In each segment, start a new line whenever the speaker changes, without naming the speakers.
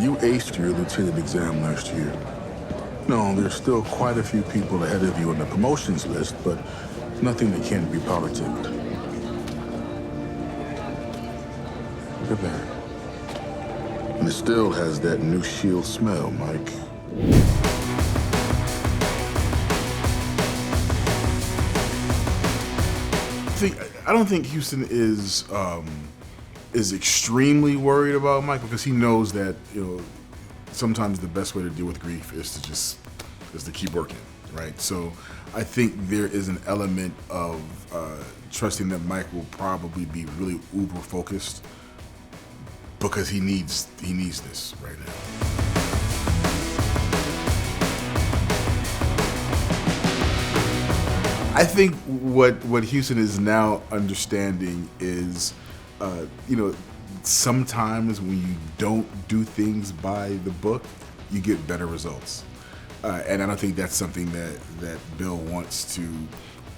You aced your lieutenant exam last year. No, there's still quite a few people ahead of you on the promotions list, but nothing that can't be politicked. Look at that. And it still has that new shield smell, Mike.
I don't think Houston is extremely worried about Mike because he knows that sometimes the best way to deal with grief is to keep working, right? So I think there is an element of trusting that Mike will probably be really uber focused because he needs this right now. I think what Houston is now understanding is, sometimes when you don't do things by the book, you get better results. And I don't think that's something that Bill wants to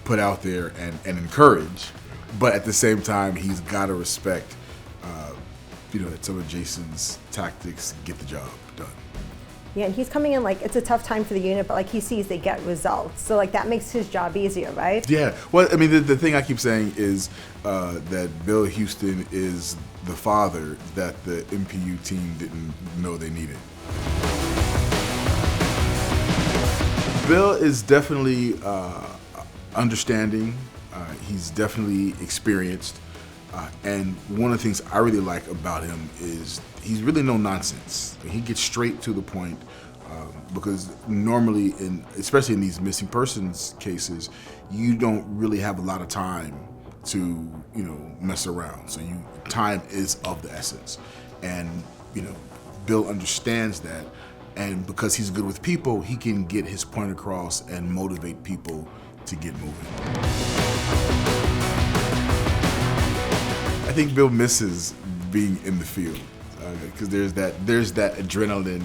put out there and encourage. But at the same time, he's got to respect, that some of Jason's tactics get the job done.
Yeah, and he's coming in like it's a tough time for the unit, but like he sees they get results. So like that makes his job easier, right?
Yeah. Well, I mean, the thing I keep saying is that Bill Houston is the father that the MPU team didn't know they needed. Bill is definitely understanding. He's definitely experienced. And one of the things I really like about him is he's really no nonsense. He gets straight to the point because normally, especially in these missing persons cases, you don't really have a lot of time to mess around. So time is of the essence, and Bill understands that. And because he's good with people, he can get his point across and motivate people to get moving. I think Bill misses being in the field because there's that adrenaline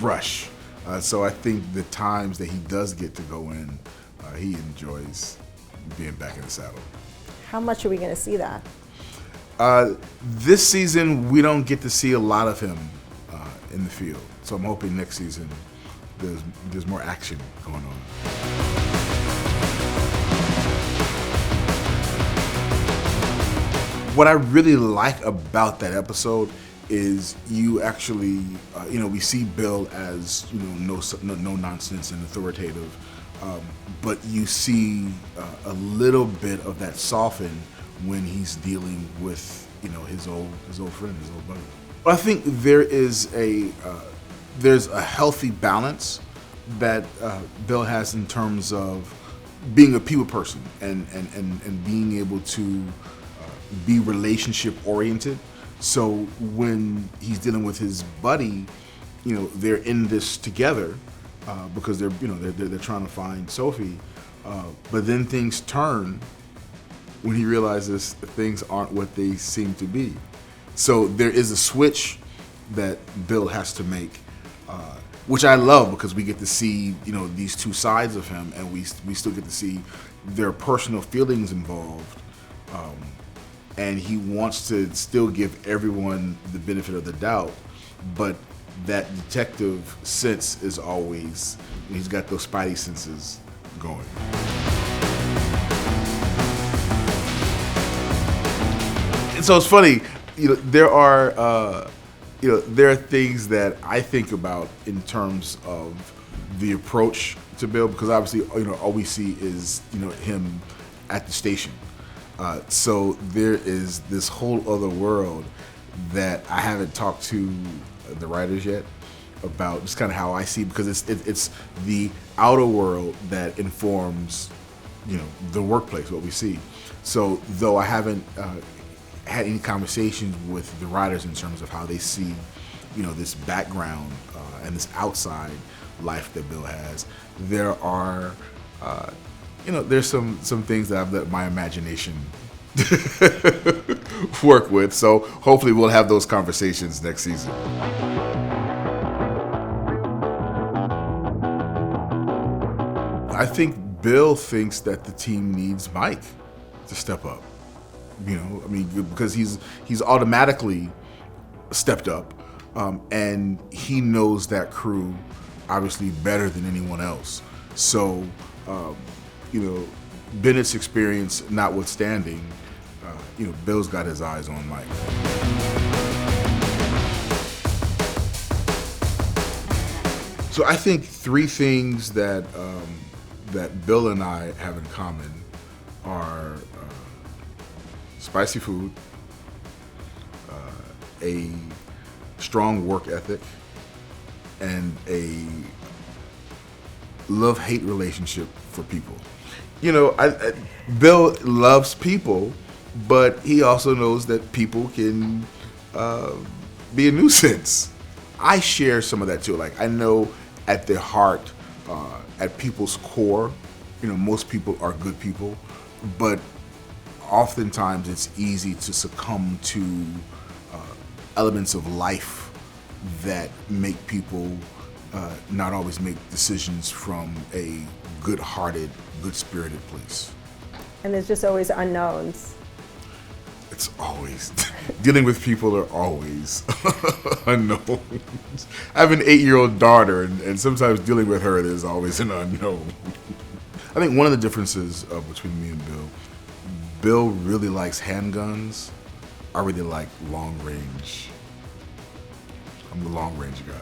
rush. So I think the times that he does get to go in, he enjoys being back in the saddle.
How much are we going to see that?
This season, we don't get to see a lot of him in the field. So I'm hoping next season there's more action going on. What I really like about that episode is you actually, we see Bill as no nonsense and authoritative, but you see a little bit of that soften when he's dealing with his old friend, his old buddy. But I think there's a healthy balance that Bill has in terms of being a people person and being able to be relationship oriented. So when he's dealing with his buddy, they're in this together because they're trying to find Sophie. But then things turn when he realizes things aren't what they seem to be. So there is a switch that Bill has to make, which I love because we get to see these two sides of him, and we still get to see their personal feelings involved. And he wants to still give everyone the benefit of the doubt, but that detective sense is always, he's got those spidey senses going. And so it's funny, there are things that I think about in terms of the approach to Bill, because obviously, all we see is, him at the station. So there is this whole other world that I haven't talked to the writers yet about, just kind of how I see, because it's the outer world that informs, the workplace, what we see. So though I haven't had any conversations with the writers in terms of how they see, this background and this outside life that Bill has, there are there's some things that I've let my imagination work with. So hopefully we'll have those conversations next season. I think Bill thinks that the team needs Mike to step up. Because he's automatically stepped up. and he knows that crew obviously better than anyone else. So, Bennett's experience notwithstanding, Bill's got his eyes on Mike. So I think three things that that Bill and I have in common are spicy food, a strong work ethic, and a love-hate relationship for people. Bill loves people, but he also knows that people can be a nuisance. I share some of that too. Like, I know at their heart, at people's core, most people are good people, but oftentimes it's easy to succumb to elements of life that make people not always make decisions from a good-hearted, good-spirited place.
And there's just always unknowns.
It's always, dealing with people are always unknowns. I have an 8-year-old daughter, and sometimes dealing with her is always an unknown. I think one of the differences between me and Bill really likes handguns. I really like long range. I'm the long range guy.